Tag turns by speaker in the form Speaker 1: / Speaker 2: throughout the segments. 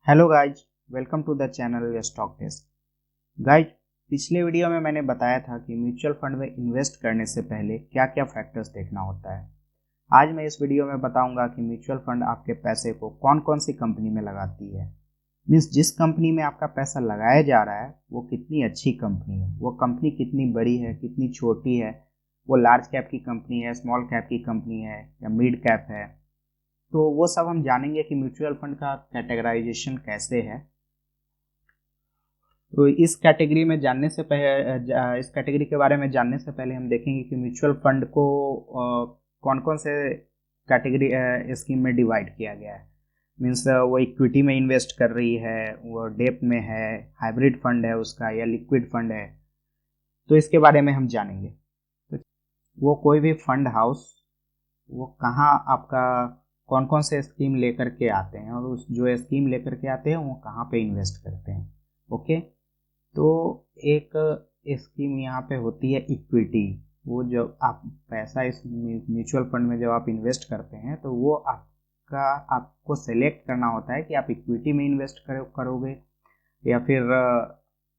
Speaker 1: Hello guys, welcome to the channel stock desk. Guys, पिछले video में मैंने बताया था कि म्यूचुअल फंड में इन्वेस्ट करने से पहले क्या क्या फैक्टर्स देखना होता है। आज मैं इस वीडियो में बताऊंगा कि म्यूचुअल फंड आपके पैसे को कौन कौन सी कंपनी में लगाती है। मीन्स जिस कंपनी में आपका पैसा लगाया जा रहा है वो कितनी अच्छी कंपनी है, वो कंपनी कितनी बड़ी है, कितनी छोटी है, वो लार्ज कैप की कंपनी है, स्मॉल कैप की कंपनी है या मिड कैप है। तो वो सब हम जानेंगे कि म्यूचुअल फंड का कैटेगराइजेशन कैसे है। तो इस कैटेगरी में जानने से पहले इस कैटेगरी के बारे में जानने से पहले हम देखेंगे कि म्यूचुअल फंड को कौन कौन से कैटेगरी स्कीम में डिवाइड किया गया है। मीन्स वो इक्विटी में इन्वेस्ट कर रही है, वो डेब्ट में है, हाइब्रिड फंड है उसका, या लिक्विड फंड है। तो इसके बारे में हम जानेंगे। तो वो कोई भी फंड हाउस वो कहाँ आपका कौन कौन से स्कीम लेकर के आते हैं और उस जो स्कीम लेकर के आते हैं वो कहाँ पे इन्वेस्ट करते हैं। ओके, तो एक स्कीम यहाँ पे होती है इक्विटी। वो जब आप पैसा इस म्यूचुअल फंड में जब आप इन्वेस्ट करते हैं तो वो आपको सेलेक्ट करना होता है कि आप इक्विटी में इन्वेस्ट करोगे या फिर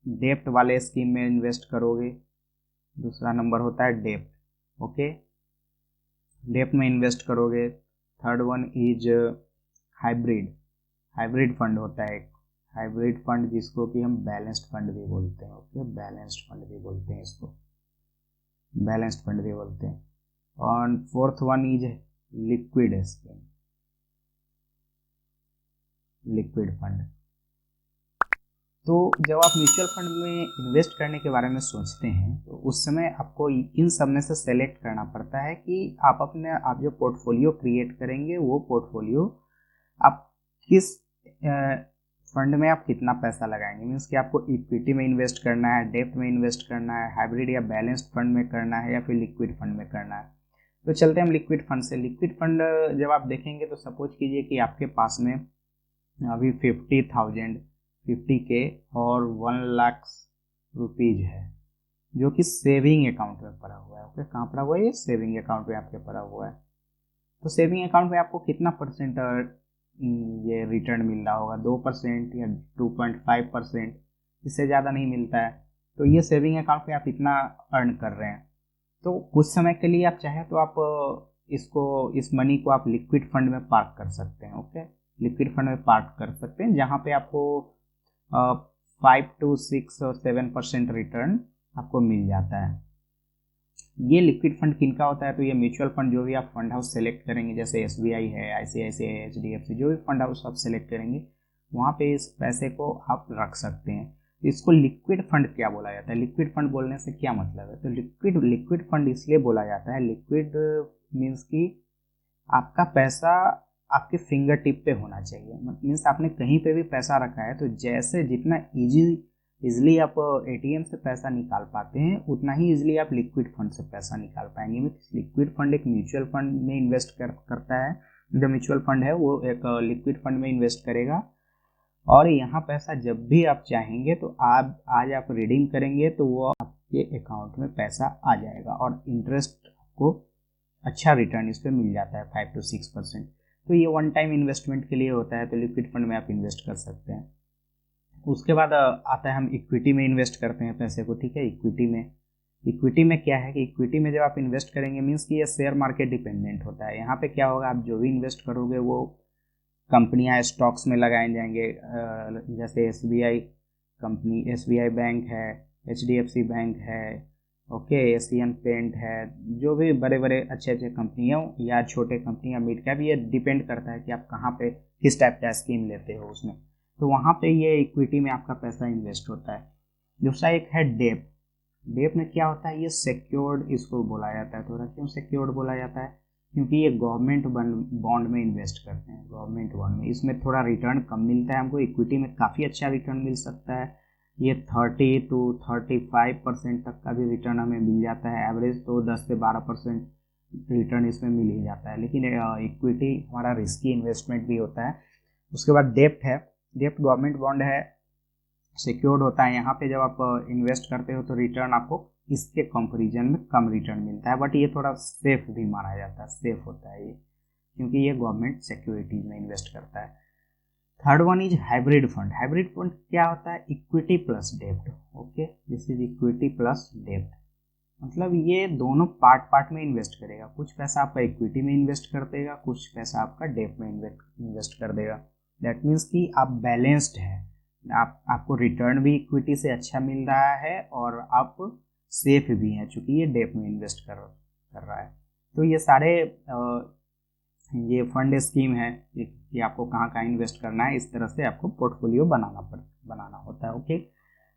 Speaker 1: डेब्ट वाले स्कीम में इन्वेस्ट करोगे। दूसरा नंबर होता है डेब्ट। ओके, डेब्ट में इन्वेस्ट करोगे। Third one is hybrid. Hybrid fund होता है एक हाइब्रिड फंड जिसको कि हम बैलेंस्ड फंड भी बोलते हैं। ओके, बैलेंस्ड फंड भी बोलते हैं, इसको बैलेंस्ड फंड भी बोलते हैं। और fourth one is liquid scheme, liquid fund. तो जब आप म्यूचुअल फंड में इन्वेस्ट करने के बारे में सोचते हैं तो उस समय आपको इन सब में से सेलेक्ट करना पड़ता है कि आप जो पोर्टफोलियो क्रिएट करेंगे वो पोर्टफोलियो आप किस फंड में आप कितना पैसा लगाएंगे। मीन्स कि आपको इक्विटी में इन्वेस्ट करना है, डेब्ट में इन्वेस्ट करना है, हाइब्रिड या बैलेंस्ड फंड में करना है, या फिर लिक्विड फंड में करना है। तो चलते हैं हम लिक्विड फंड से। लिक्विड फंड जब आप देखेंगे तो सपोज कीजिए कि आपके पास में अभी 50K और 1 लाख रुपीज है जो कि सेविंग अकाउंट में पड़ा हुआ है। ओके, कहाँ पड़ा हुआ है? ये सेविंग अकाउंट में आपके पड़ा हुआ है। तो सेविंग अकाउंट में आपको कितना परसेंट ये रिटर्न मिल रहा होगा? 2% या 2.5%, इससे ज़्यादा नहीं मिलता है। तो ये सेविंग अकाउंट में आप इतना अर्न कर रहे हैं। तो कुछ समय के लिए आप चाहें तो आप इस मनी को आप लिक्विड फंड में पार्क कर सकते हैं। ओके, लिक्विड फंड में पार्क कर सकते हैं जहाँ पे आपको 5 to 6 और 7% रिटर्न आपको मिल जाता है। ये लिक्विड फंड किनका होता है? तो ये म्यूचुअल फंड जो भी आप फंड हाउस सेलेक्ट करेंगे, जैसे SBI है, ICICI है, HDFC, जो भी फंड हाउस आप सेलेक्ट करेंगे वहाँ पे इस पैसे को आप रख सकते हैं। तो इसको लिक्विड फंड क्या बोला जाता है? लिक्विड फंड बोलने से क्या मतलब है? तो लिक्विड फंड इसलिए बोला जाता है, लिक्विड मीन्स कि आपका पैसा आपके फिंगर टिप पे होना चाहिए। मीन्स आपने कहीं पे भी पैसा रखा है तो जैसे जितना इजीली आप ATM से पैसा निकाल पाते हैं उतना ही इजीली आप लिक्विड फंड से पैसा निकाल पाएंगे। लिक्विड फंड एक म्यूचुअल फंड में इन्वेस्ट करता है। जो म्यूचुअल फंड है वो एक लिक्विड फंड में इन्वेस्ट करेगा और यहाँ पैसा जब भी आप चाहेंगे तो आज आप रिडीम करेंगे तो वो आपके अकाउंट में पैसा आ जाएगा और इंटरेस्ट आपको अच्छा रिटर्न इस पर मिल जाता है, 5 to 6%। तो ये वन टाइम इन्वेस्टमेंट के लिए होता है, तो लिक्विड फंड में आप इन्वेस्ट कर सकते हैं। उसके बाद आता है हम इक्विटी में इन्वेस्ट करते हैं पैसे को। ठीक है, इक्विटी में क्या है कि इक्विटी में जब आप इन्वेस्ट करेंगे मीन्स कि ये शेयर मार्केट डिपेंडेंट होता है। यहाँ पे क्या होगा, आप जो भी इन्वेस्ट करोगे वो कंपनियां स्टॉक्स में लगाए जाएंगे। जैसे SBI बैंक है, HDFC बैंक है, ओके, एशियन पेंट है, जो भी बड़े बड़े अच्छे कंपनी हो या छोटे कंपनी या मिड कैप, ये डिपेंड करता है कि आप कहाँ पे किस टाइप का स्कीम लेते हो उसमें। तो वहाँ पे ये इक्विटी में आपका पैसा इन्वेस्ट होता है। दूसरा एक है डेब्ट। डेब्ट में क्या होता है? ये सिक्योर्ड इसको बोला जाता है। थोड़ा क्यों सिक्योर्ड बोला जाता है? क्योंकि ये गवर्नमेंट बॉन्ड में इन्वेस्ट करते हैं, गवर्नमेंट बॉन्ड में। इसमें थोड़ा रिटर्न कम मिलता है हमको, इक्विटी में काफ़ी अच्छा रिटर्न मिल सकता है। ये 30 to 35% तक का भी रिटर्न हमें मिल जाता है। एवरेज तो 10 से 12% रिटर्न इसमें मिल ही जाता है, लेकिन इक्विटी हमारा रिस्की इन्वेस्टमेंट भी होता है। उसके बाद डेब्ट है। डेब्ट गवर्नमेंट बॉन्ड है, सिक्योर्ड होता है। यहाँ पे जब आप इन्वेस्ट करते हो तो रिटर्न आपको इसके कंपैरिजन में कम रिटर्न मिलता है, बट ये थोड़ा सेफ भी माना जाता है, सेफ होता है ये, क्योंकि ये गवर्नमेंट सिक्योरिटीज में इन्वेस्ट करता है। Third one is hybrid fund. Hybrid fund क्या होता है? इक्विटी प्लस डेब्ट। Okay, this is equity plus डेब्ट। मतलब ये दोनों पार्ट पार्ट में इन्वेस्ट करेगा। कुछ पैसा आपका इक्विटी में इन्वेस्ट कर देगा, कुछ पैसा आपका डेब्ट में इन्वेस्ट कर देगा। दैट मीन्स कि आप बैलेंस्ड है, आपको रिटर्न भी इक्विटी से अच्छा मिल रहा है और आप सेफ भी हैं चूंकि ये डेब्ट में इन्वेस्ट कर रहा है। तो ये सारे ये फंड स्कीम है कि आपको कहाँ कहाँ इन्वेस्ट करना है, इस तरह से आपको पोर्टफोलियो बनाना होता है। ओके,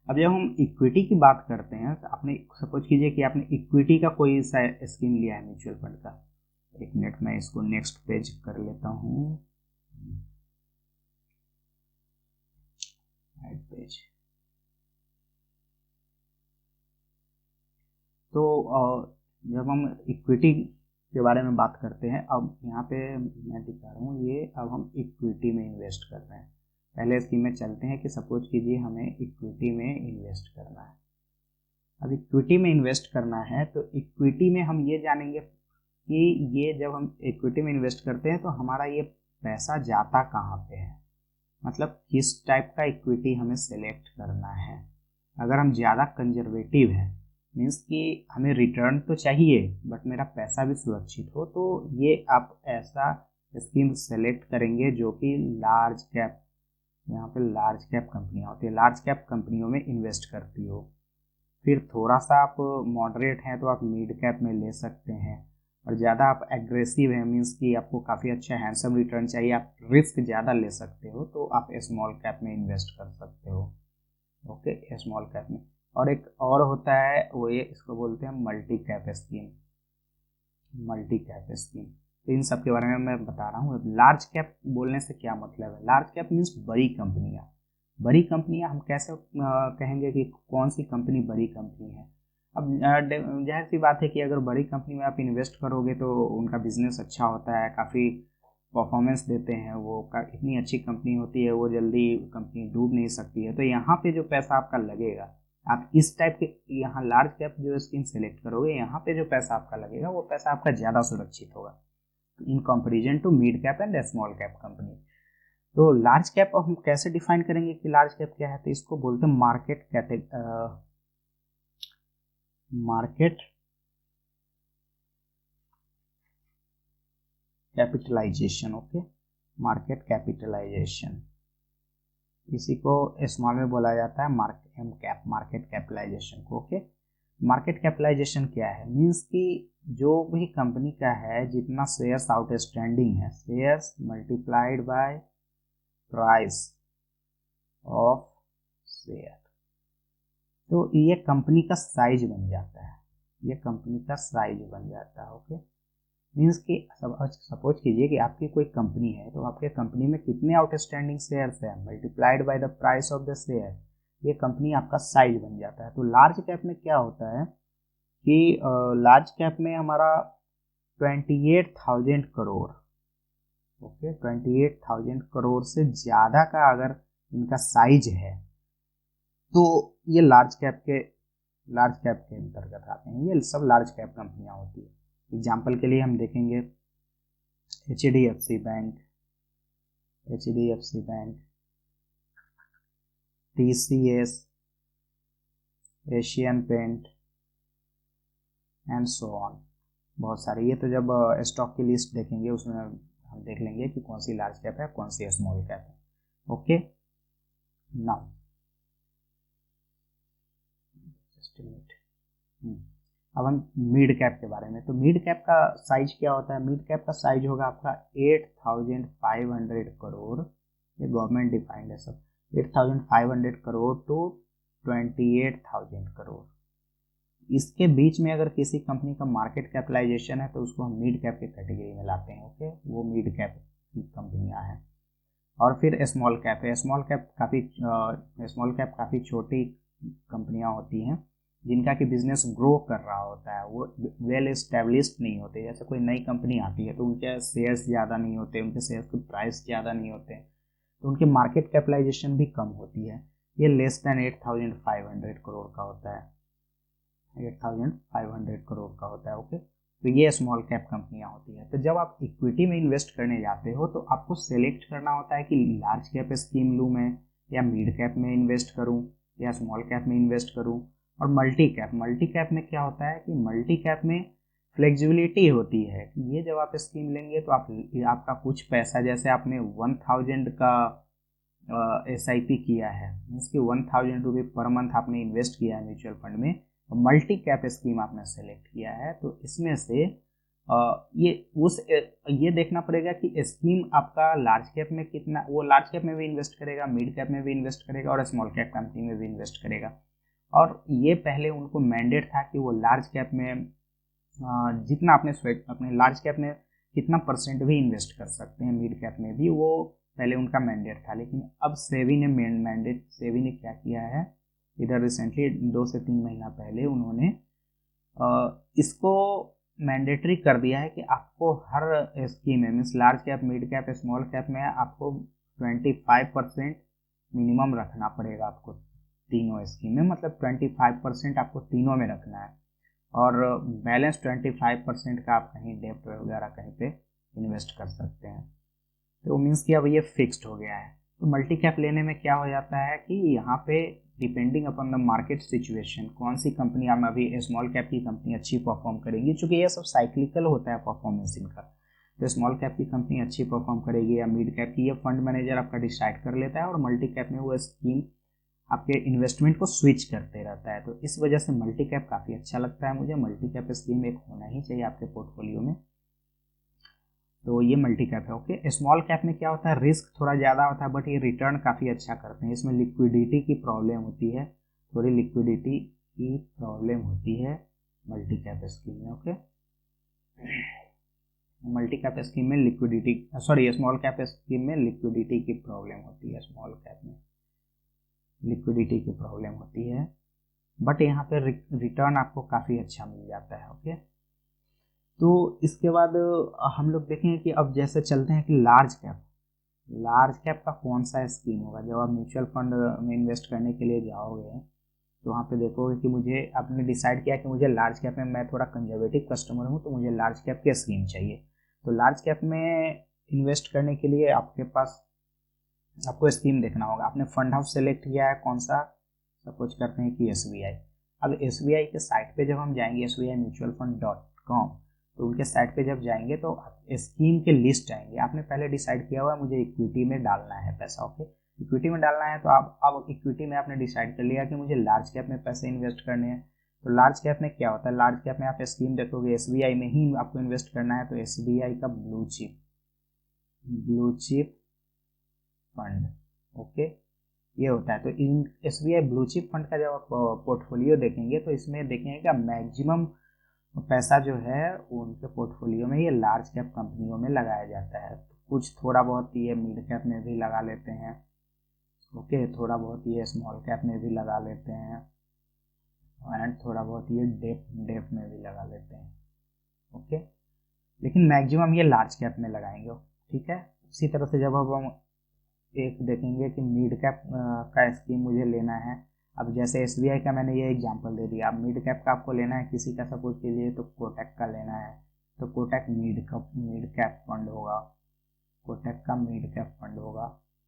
Speaker 1: अब जब हम इक्विटी की बात करते हैं तो आपने सपोज कीजिए कि आपने इक्विटी का कोई सा स्कीम लिया है म्यूचुअल फंड का। एक मिनट में इसको नेक्स्ट पेज कर लेता हूँ, पेज। तो जब हम इक्विटी के बारे में बात करते हैं, अब यहाँ पे मैं दिखा रहा हूँ ये, अब हम इक्विटी में इन्वेस्ट कर रहे हैं। पहले स्कीम में चलते हैं कि सपोज कीजिए हमें इक्विटी में इन्वेस्ट करना है। अब इक्विटी में इन्वेस्ट करना है तो इक्विटी में हम ये जानेंगे कि ये जब हम इक्विटी में इन्वेस्ट करते हैं तो हमारा ये पैसा जाता कहाँ पे है, मतलब किस टाइप का इक्विटी हमें सेलेक्ट करना है। अगर हम ज़्यादा कंजर्वेटिव हैं, मीन्स कि हमें रिटर्न तो चाहिए बट मेरा पैसा भी सुरक्षित हो, तो ये आप ऐसा स्कीम सेलेक्ट करेंगे जो कि लार्ज कैप, यहाँ पे लार्ज कैप कंपनियाँ होती है, लार्ज कैप कंपनियों में इन्वेस्ट करती हो। फिर थोड़ा सा आप मॉडरेट हैं तो आप मिड कैप में ले सकते हैं, और ज़्यादा आप एग्रेसिव हैं मीन्स कि आपको काफ़ी अच्छा हैंडसम रिटर्न चाहिए, आप रिस्क ज़्यादा ले सकते हो, तो आप स्मॉल कैप में इन्वेस्ट कर सकते हो। ओके, स्मॉल कैप में। और एक और होता है वो ये, इसको बोलते हैं multi cap scheme. Multi cap scheme, तो इन सब के बारे में मैं बता रहा हूँ। लार्ज कैप बोलने से क्या मतलब है? लार्ज कैप मीन्स बड़ी कंपनियाँ। बड़ी कंपनियाँ हम कैसे कहेंगे कि कौन सी कंपनी बड़ी कंपनी है? अब जाहिर सी बात है कि अगर बड़ी कंपनी में आप इन्वेस्ट करोगे तो उनका बिजनेस अच्छा होता है, काफ़ी परफॉर्मेंस देते हैं वो, इतनी अच्छी कंपनी होती है, वो जल्दी कंपनी डूब नहीं सकती है। तो यहाँ पे जो पैसा आपका लगेगा, आप इस टाइप के यहाँ लार्ज कैप जो स्कीम सेलेक्ट करोगे, यहाँ पे जो पैसा आपका लगेगा वो पैसा आपका ज़्यादा सुरक्षित होगा in comparison to mid cap and small cap company. तो लार्ज कैप हम कैसे डिफाइन करेंगे कि लार्ज कैप क्या है? तो इसको बोलते हैं market capitalisation. Okay, market capitalisation, इसी को स्मॉल में बोला जाता है मार्केट कैपिटलाइजेशन को। ओके, मार्केट कैपिटलाइजेशन क्या है? मीन्स कि जो भी कंपनी का है जितना शेयर्स आउटस्टैंडिंग है, shares multiplied by price of share, तो ये कंपनी का साइज बन जाता है, ये कंपनी का साइज बन जाता है। ओके, मीन्स कि सपोज कीजिए कि आपकी कोई कंपनी है, तो आपके कंपनी में कितने आउटस्टैंडिंग शेयर्स हैं multiplied by the price of the share, ये कंपनी आपका साइज बन जाता है। तो लार्ज कैप में क्या होता है कि लार्ज कैप में हमारा 28,000 करोड़, ओके, 28,000 करोड़ से ज़्यादा का अगर इनका साइज है तो ये लार्ज कैप के अंतर्गत आते हैं। ये सब लार्ज कैप कंपनियां होती है। एग्जाम्पल के लिए हम देखेंगे HDFC bank, TCS, Asian paint and so on, बहुत सारे। ये तो जब स्टॉक की लिस्ट देखेंगे उसमें हम देख लेंगे कि कौन सी लार्ज कैप है, कौन सी स्मॉल कैप है। ओके, नाउ अब हम मिड कैप के बारे में। तो मिड कैप का साइज क्या होता है? मिड कैप का साइज होगा आपका 8,500 करोड़, ये गवर्नमेंट डिफाइंड है सब, 8,500 करोड़ टू 28,000 करोड़। इसके बीच में अगर किसी कंपनी का मार्केट कैपिटलाइजेशन है तो उसको हम मिड कैप के कैटेगरी में लाते हैं। ओके, वो मिड कैप की कंपनियां हैं। और फिर स्मॉल कैप है। स्मॉल कैप काफ़ी छोटी कंपनियां होती हैं जिनका कि बिजनेस ग्रो कर रहा होता है, वो वेल एस्टेब्लिश्ड नहीं होते। जैसे कोई नई कंपनी आती है तो उनके शेयर्स ज़्यादा नहीं होते, उनके शेयर्स के प्राइस ज़्यादा नहीं होते, तो उनकी मार्केट कैपिटलाइजेशन भी कम होती है। ये लेस देन 8,500 करोड़ का होता है, 8,500 करोड़ का होता है। ओके, तो ये स्मॉल कैप कंपनियां होती है। तो जब आप इक्विटी में इन्वेस्ट करने जाते हो तो आपको सेलेक्ट करना होता है कि लार्ज कैप स्कीम लूँ मैं, या मिड कैप में इन्वेस्ट करूँ, या स्मॉल कैप में इन्वेस्ट करूँ। और मल्टी कैप में क्या होता है कि मल्टी कैप में फ्लेक्सिबिलिटी होती है कि ये जब आप स्कीम लेंगे तो आपका कुछ पैसा, जैसे आपने 1000 का SIP किया है, मीन्स कि 1000 रुपये पर मंथ आपने इन्वेस्ट किया है म्यूचुअल फंड में, मल्टी कैप स्कीम आपने सेलेक्ट किया है, तो इसमें से ये देखना पड़ेगा कि स्कीम आपका लार्ज कैप में कितना, वो लार्ज कैप में भी इन्वेस्ट करेगा, मिड कैप में भी इन्वेस्ट करेगा और स्मॉल कैप कंपनी में भी इन्वेस्ट करेगा। और ये पहले उनको मैंडेट था कि वो लार्ज कैप में जितना अपने लार्ज कैप में कितना परसेंट भी इन्वेस्ट कर सकते हैं, मिड कैप में भी, वो पहले उनका मैंडेट था। लेकिन अब सेबी ने क्या किया है, इधर रिसेंटली 2 से 3 महीना पहले उन्होंने इसको मैंडेटरी कर दिया है कि आपको हर स्कीम में, means large cap, mid cap, small cap में आपको 25% मिनिमम रखना पड़ेगा आपको तीनों स्कीम में, मतलब 25% आपको तीनों में रखना है, और बैलेंस 25% का आप कहीं डेप्ट वगैरह कहीं पे इन्वेस्ट कर सकते हैं। तो मीन्स कि अब ये फिक्स्ड हो गया है। तो मल्टी कैप लेने में क्या हो जाता है कि यहाँ पे depending upon the market situation कौन सी कंपनी, हम अभी स्मॉल कैप की कंपनी अच्छी परफॉर्म करेगी, चूँकि ये सब साइक्लिकल होता है परफॉर्मेंस इनका, तो स्मॉल कैप की कंपनी अच्छी परफॉर्म करेगी या मिड कैप की, ये फंड मैनेजर आपका डिसाइड कर लेता है, और मल्टी कैप में वो स्कीम आपके इन्वेस्टमेंट को स्विच करते रहता है। तो इस वजह से मल्टी कैप काफ़ी अच्छा लगता है मुझे, मल्टी कैप स्कीम एक होना ही चाहिए आपके पोर्टफोलियो में। तो ये मल्टी कैप है। ओके, स्मॉल कैप में क्या होता है, रिस्क थोड़ा ज़्यादा होता है, बट ये रिटर्न काफ़ी अच्छा करते हैं। इसमें लिक्विडिटी की प्रॉब्लम होती है, थोड़ी लिक्विडिटी की प्रॉब्लम होती है मल्टी कैप स्कीम में। ओके, मल्टी कैप स्कीम में स्मॉल कैप स्कीम में लिक्विडिटी की प्रॉब्लम होती है, स्मॉल कैप में लिक्विडिटी की प्रॉब्लम होती है, बट यहाँ पे रिटर्न आपको काफ़ी अच्छा मिल जाता है। ओके, तो इसके बाद हम लोग देखेंगे कि अब जैसे चलते हैं कि लार्ज कैप का कौन सा स्कीम होगा। जब आप म्यूचुअल फंड में इन्वेस्ट करने के लिए जाओगे तो वहाँ पे देखोगे कि मुझे, आपने डिसाइड किया कि मुझे लार्ज कैप में, मैं थोड़ा कंजर्वेटिव कस्टमर हूँ तो मुझे लार्ज कैप की स्कीम चाहिए। तो लार्ज कैप में इन्वेस्ट करने के लिए आपको स्कीम देखना होगा। आपने फंड हाउस सेलेक्ट किया है कौन सा, सपोज करते हैं कि SBI। अब SBI के साइट पे जब हम जाएंगे, sbimutualfund.com, तो उनके साइट पे जब जाएंगे तो स्कीम के लिस्ट आएंगे। आपने पहले डिसाइड किया हुआ है मुझे इक्विटी में डालना है पैसा। ओके, इक्विटी में डालना है, तो आप अब इक्विटी में आपने डिसाइड कर लिया कि मुझे लार्ज कैप में पैसे इन्वेस्ट करने हैं। तो लार्ज कैप में क्या होता है, लार्ज कैप में आप स्कीम देखोगे SBI में ही आपको इन्वेस्ट करना है, तो SBI का ब्लू चिप फंड। ओके, ये होता है। तो इन SBI ब्लू चिप फंड का जब आप पोर्टफोलियो देखेंगे तो इसमें देखेंगे कि मैक्सिमम पैसा जो है उनके पोर्टफोलियो में ये लार्ज कैप कंपनियों में लगाया जाता है। कुछ थोड़ा बहुत ये मिड कैप में भी लगा लेते हैं। ओके, थोड़ा बहुत ये स्मॉल कैप में भी लगा लेते हैं, एंड थोड़ा बहुत ये डेप में भी लगा लेते हैं। ओके, लेकिन मैक्सिमम ये लार्ज कैप में लगाएंगे। ठीक है, इसी तरह से जब अब हम एक देखेंगे कि मिड कैप का स्कीम मुझे लेना है, अब जैसे SBI का मैंने ये एग्जांपल दे दिया, अब मिड कैप का आपको लेना है किसी का, सपोज के लिए तो कोटक का लेना है, तो कोटक मिड कैप फंड होगा, कोटक का मिड कैप फंड होगा।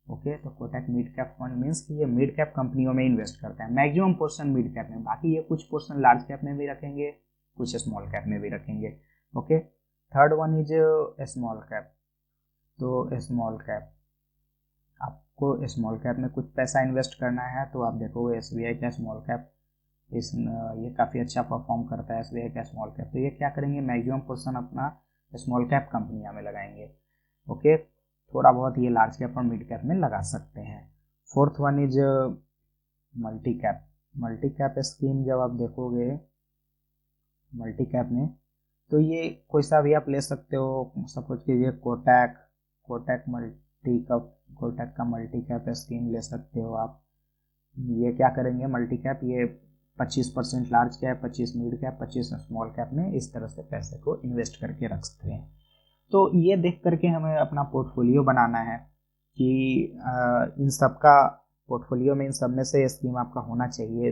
Speaker 1: ओके, तो Kotak mid cap fund means कि ये मिड कैप कंपनियों में इन्वेस्ट करता है, मैक्सिमम पोर्शन मिड कैप में, बाकी ये कुछ पोर्शन लार्ज कैप में भी रखेंगे, कुछ स्मॉल कैप में भी रखेंगे। Okay, third one is small cap. तो स्मॉल कैप, आपको स्मॉल कैप में कुछ पैसा इन्वेस्ट करना है, तो आप देखोगे SBI का स्मॉल कैप ये काफ़ी अच्छा परफॉर्म करता है, SBI का स्मॉल कैप। तो ये क्या करेंगे, मैक्सिमम पोर्शन अपना स्मॉल कैप कंपनियां में लगाएंगे। ओके, थोड़ा बहुत ये लार्ज कैप और मिड कैप में लगा सकते हैं। Fourth one is multi cap scheme. जब आप देखोगे मल्टी कैप में, तो ये कोई सा भी आप ले सकते हो, सपोज कीजिए कोटक का मल्टी कैप स्कीम ले सकते हो आप। ये क्या करेंगे, मल्टी कैप ये 25% large cap, 25 mid cap, 25 small cap में इस तरह से पैसे को इन्वेस्ट करके रख सकते हैं। तो ये देख करके हमें अपना पोर्टफोलियो बनाना है कि इन सब का पोर्टफोलियो में, इन सब में से स्कीम आपका होना चाहिए,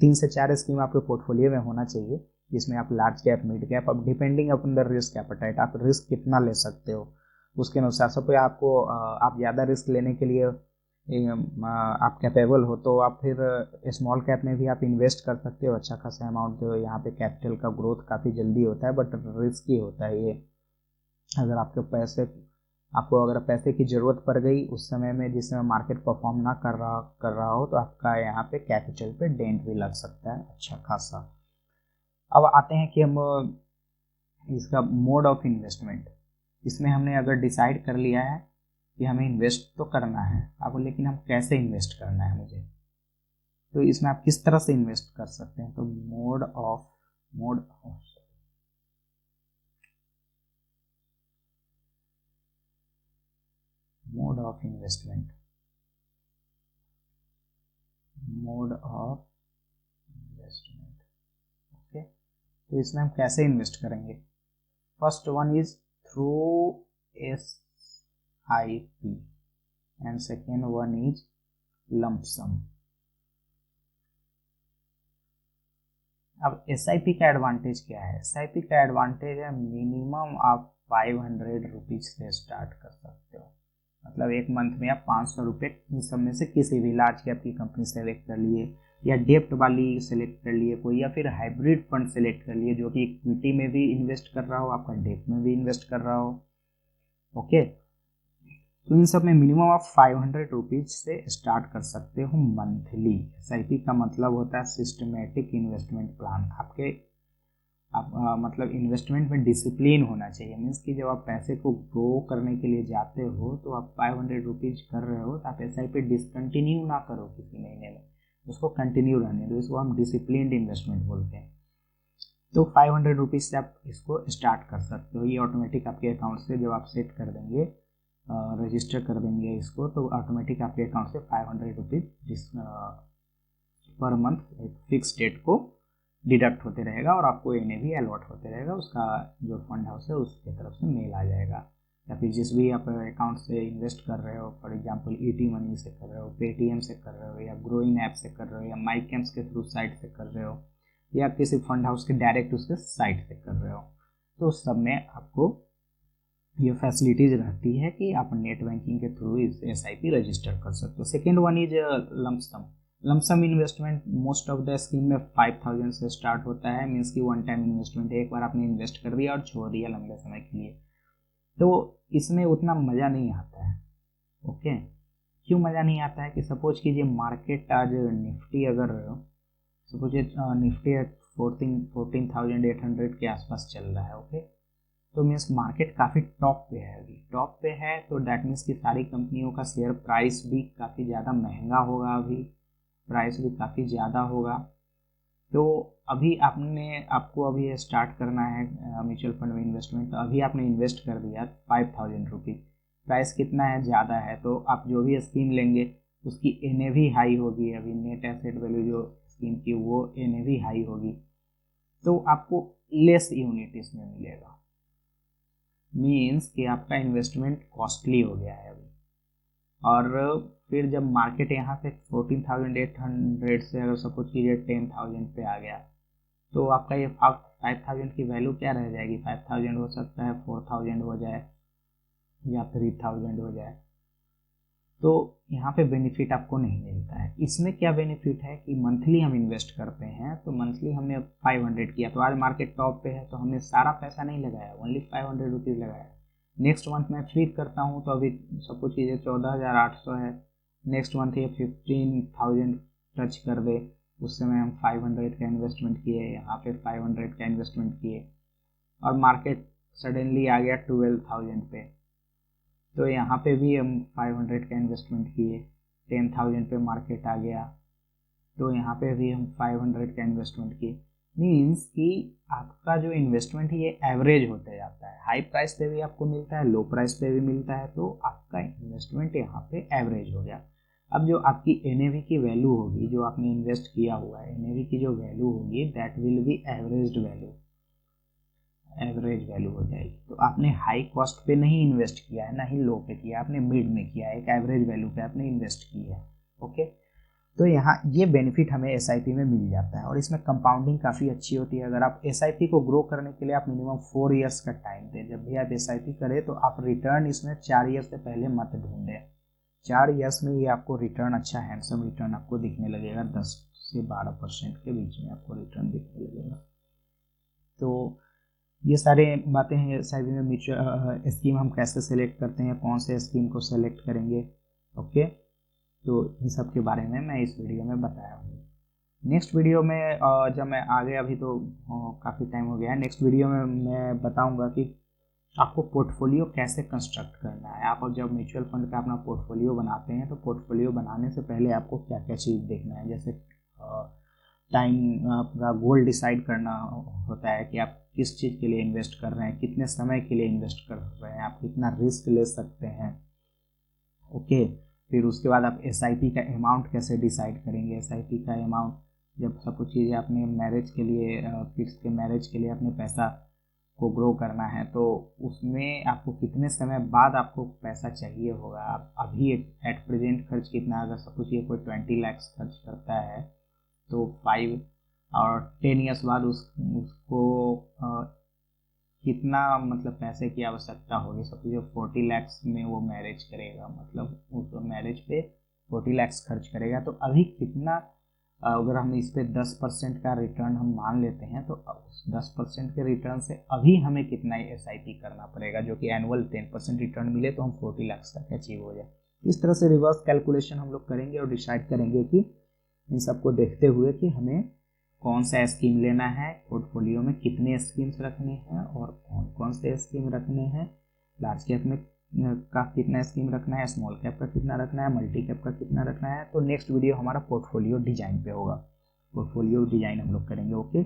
Speaker 1: 3 से 4 स्कीम आपके पोर्टफोलियो में होना चाहिए। जिसमें आप लार्ज कैप, मिड कैप, अब depending upon the risk appetite, आप रिस्क कितना ले सकते हो उसके अनुसार। सपोज आपको आप ज़्यादा रिस्क लेने के लिए आप कैपेबल हो तो आप फिर स्मॉल कैप में भी आप इन्वेस्ट कर सकते हो अच्छा खासा अमाउंट। जो यहाँ पे कैपिटल का ग्रोथ काफ़ी जल्दी होता है, बट रिस्की होता है ये। अगर आपको अगर पैसे की ज़रूरत पड़ गई उस समय में, जिस समय मार्केट परफॉर्म ना कर रहा हो, तो आपका यहाँ पे कैपिटल पे डेंट भी लग सकता है अच्छा खासा। अब आते हैं कि हम इसका मोड ऑफ इन्वेस्टमेंट, इसमें हमने अगर डिसाइड कर लिया है कि हमें इन्वेस्ट तो करना है अब, लेकिन हम कैसे इन्वेस्ट करना है मुझे, तो इसमें आप किस तरह से इन्वेस्ट कर सकते हैं। तो मोड ऑफ इन्वेस्टमेंट, ओके। तो इसमें हम कैसे इन्वेस्ट करेंगे। First one is through SIP and second one is lump sum. अब SIP का एडवांटेज क्या है। SIP का एडवांटेज है मिनिमम आप 500 रुपीज से स्टार्ट कर सकते हो। मतलब एक मंथ में आप 500 रुपये इन सब में से किसी भी लार्ज कैप की कंपनी सेलेक्ट कर लिए, या डेप्ट वाली सेलेक्ट कर लिए कोई, या फिर हाइब्रिड फंड सेलेक्ट कर लिए जो कि इक्विटी में भी इन्वेस्ट कर रहा हो, आपका डेप्ट में भी इन्वेस्ट कर रहा हो, ओके। तो इन सब में मिनिमम आप 500 रुपीज से स्टार्ट कर सकते हो मंथली। SIP का मतलब होता है सिस्टमेटिक इन्वेस्टमेंट प्लान। मतलब इन्वेस्टमेंट में डिसिप्लिन होना चाहिए। मीन्स कि जब आप पैसे को ग्रो करने के लिए जाते हो तो आप 500 रुपीज कर रहे हो तो आप SIP डिसकंटिन्यू ना करो किसी महीने में, उसको कंटिन्यू रहने दो। इसको हम डिसिप्लिन्ड इन्वेस्टमेंट बोलते हैं। तो 500 रुपीज से आप इसको स्टार्ट कर सकते हो। ये ऑटोमेटिक आपके अकाउंट से जब आप सेट कर देंगे, रजिस्टर कर देंगे इसको, तो ऑटोमेटिक आपके अकाउंट से 500 रुपीज पर मंथ एक फिक्स डेट को डिडक्ट होते रहेगा और आपको NAV अलॉट होते रहेगा। उसका जो फंड हाउस है उसके तरफ से मेल आ जाएगा। या फिर जिस भी आप अकाउंट से इन्वेस्ट कर रहे हो, फॉर एग्जांपल ET मनी से कर रहे हो, पेटीएम से कर रहे हो, या ग्रोइंग ऐप से कर रहे हो, या माइकेम्स के थ्रू साइट से कर रहे हो, या किसी फंड हाउस के डायरेक्ट उसके साइट से कर रहे हो, तो उस सब में आपको ये फैसिलिटीज रहती है कि आप नेट बैंकिंग के थ्रू इस SIP रजिस्टर कर सकते हो। Second one is lump sum investment. Most of the scheme में 5000 से स्टार्ट होता है। मीन्स की वन टाइम इन्वेस्टमेंट, एक बार आपने इन्वेस्ट कर दिया और छोड़ दिया लंबे समय के लिए, तो इसमें उतना मज़ा नहीं आता है, ओके। क्यों मज़ा नहीं आता है कि सपोज कीजिए मार्केट आज निफ्टी, अगर सपोज निफ्टी 14,800 के आसपास चल रहा है, ओके, तो मीन्स मार्केट काफ़ी टॉप पे है। अभी टॉप पे है तो डैट मीन्स कि सारी कंपनियों का शेयर प्राइस भी काफ़ी ज़्यादा महंगा होगा, अभी प्राइस भी काफ़ी ज़्यादा होगा। तो अभी आपको अभी स्टार्ट करना है म्यूचुअल फंड में इन्वेस्टमेंट, तो अभी आपने इन्वेस्ट कर दिया 5000 रुपीज़, प्राइस कितना है, ज़्यादा है, तो आप जो भी स्कीम लेंगे उसकी NAV हाई होगी। अभी नेट एसेट वैल्यू जो स्कीम की वो NAV हाई होगी, तो आपको लेस यूनिट इसमें मिलेगा। मीन्स कि आपका इन्वेस्टमेंट कॉस्टली हो गया है अभी। और फिर जब मार्केट यहाँ से 14,800 से अगर सपोज कीजिए 10,000 पे आ गया, तो आपका ये 5,000 की वैल्यू क्या रह जाएगी। 5,000 हो सकता है 4,000 हो जाए या 3,000 हो जाए। तो यहाँ पे बेनिफिट आपको नहीं मिलता है। इसमें क्या बेनिफिट है कि मंथली हम इन्वेस्ट करते हैं, तो मंथली हमने 500 किया, तो आज मार्केट टॉप पे है तो हमने सारा पैसा नहीं लगाया, ओनली 500 रुपीज़ लगाया। नेक्स्ट मंथ मैं फ्लिप करता हूँ तो अभी सपोज कीजिए 14,800 है, नेक्स्ट मंथ ये 15,000 टच कर दे, उस समय हम 500 का इन्वेस्टमेंट किए, यहाँ पे 500 का इन्वेस्टमेंट किए, और मार्केट सडनली आ गया 12,000 पे, तो यहाँ पे भी हम 500 का इन्वेस्टमेंट किए, 10,000 पे मार्केट आ गया, तो यहाँ पे भी हम 500 का इन्वेस्टमेंट किए। मीन्स कि आपका जो इन्वेस्टमेंट है ये एवरेज होते जाता है, हाई प्राइस पे भी आपको मिलता है, लो प्राइस पे भी मिलता है, तो आपका इन्वेस्टमेंट यहाँ पे एवरेज हो गया। अब जो आपकी NAV की वैल्यू होगी, जो आपने इन्वेस्ट किया हुआ है, NAV की जो वैल्यू होगी that will be average value हो जाएगी। तो आपने हाई कॉस्ट पे नहीं इन्वेस्ट किया है, ना ही लो पे किया, आपने मिड में किया है, एक एवरेज वैल्यू पे आपने इन्वेस्ट किया है, ओके। तो यहाँ ये बेनिफिट हमें एसआईपी में मिल जाता है और इसमें कंपाउंडिंग काफ़ी अच्छी होती है। अगर आप एसआईपी को ग्रो करने के लिए आप मिनिमम 4 ईयर्स का टाइम दें। जब भी आप एसआईपी करें तो आप रिटर्न इसमें 4 ईयर्स से पहले मत ढूंढें। 4 ईयर्स में ये आपको रिटर्न अच्छा हैंडसम रिटर्न आपको दिखने लगेगा, 10 से 12% के बीच में आपको रिटर्न दिखने लगेगा। तो ये सारे बातें हैं एसआईपी में। म्यूचुअल स्कीम हम कैसे सेलेक्ट करते हैं, कौन से स्कीम को सेलेक्ट करेंगे, ओके। तो इन सब के बारे में मैं इस वीडियो में बताया हूँ। नेक्स्ट वीडियो में जब मैं आगे, अभी तो काफ़ी टाइम हो गया है, नेक्स्ट वीडियो में मैं बताऊंगा कि आपको पोर्टफोलियो कैसे कंस्ट्रक्ट करना है। आप जब म्यूचुअल फंड का अपना पोर्टफोलियो बनाते हैं तो पोर्टफोलियो बनाने से पहले आपको क्या क्या चीज़ देखना है। जैसे टाइम, आपका गोल डिसाइड करना होता है कि आप किस चीज़ के लिए इन्वेस्ट कर रहे हैं, कितने समय के लिए इन्वेस्ट कर रहे हैं, आप कितना रिस्क ले सकते हैं, ओके। फिर उसके बाद आप एसआईपी का अमाउंट कैसे डिसाइड करेंगे। एसआईपी का अमाउंट, जब सब कुछ चीज़ें आपने मैरिज के लिए, किड्स के मैरिज के लिए अपने पैसा को ग्रो करना है तो उसमें आपको कितने समय बाद आपको पैसा चाहिए होगा। आप अभी एट प्रेजेंट खर्च कितना, अगर सब कुछ ये कोई 20 लाख खर्च करता है तो 5 और 10 ईयर्स बाद उसको कितना मतलब पैसे की आवश्यकता होगी। सब कुछ 40 लाख में वो मैरिज करेगा, मतलब उस मैरिज पे 40 लाख खर्च करेगा, तो अभी कितना, अगर हम इस पे 10% का रिटर्न हम मान लेते हैं तो उस 10% के रिटर्न से अभी हमें कितना एसआईपी करना पड़ेगा, जो कि एनुअल 10% रिटर्न मिले तो हम 40 लाख तक अचीव हो जाए। इस तरह से रिवर्स कैलकुलेशन हम लोग करेंगे और डिसाइड करेंगे कि इन सबको देखते हुए कि हमें कौन सा स्कीम लेना है, पोर्टफोलियो में कितने स्कीम्स रखने हैं और कौन कौन से स्कीम रखने हैं, लार्ज कैप में का कितना स्कीम रखना है, स्मॉल कैप का कितना रखना है, मल्टी कैप का कितना रखना है। तो नेक्स्ट वीडियो हमारा पोर्टफोलियो डिजाइन पे होगा, पोर्टफोलियो डिजाइन हम लोग करेंगे, ओके।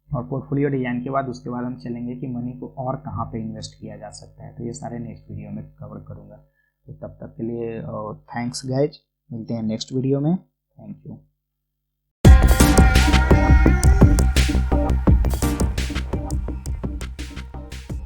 Speaker 1: और पोर्टफोलियो डिजाइन के बाद उसके बाद हम चलेंगे कि मनी को और कहाँ पे इन्वेस्ट किया जा सकता है। तो ये सारे नेक्स्ट वीडियो में कवर करूँगा। तो तब तक के लिए थैंक्स गाइज, मिलते हैं नेक्स्ट वीडियो में। Thank you.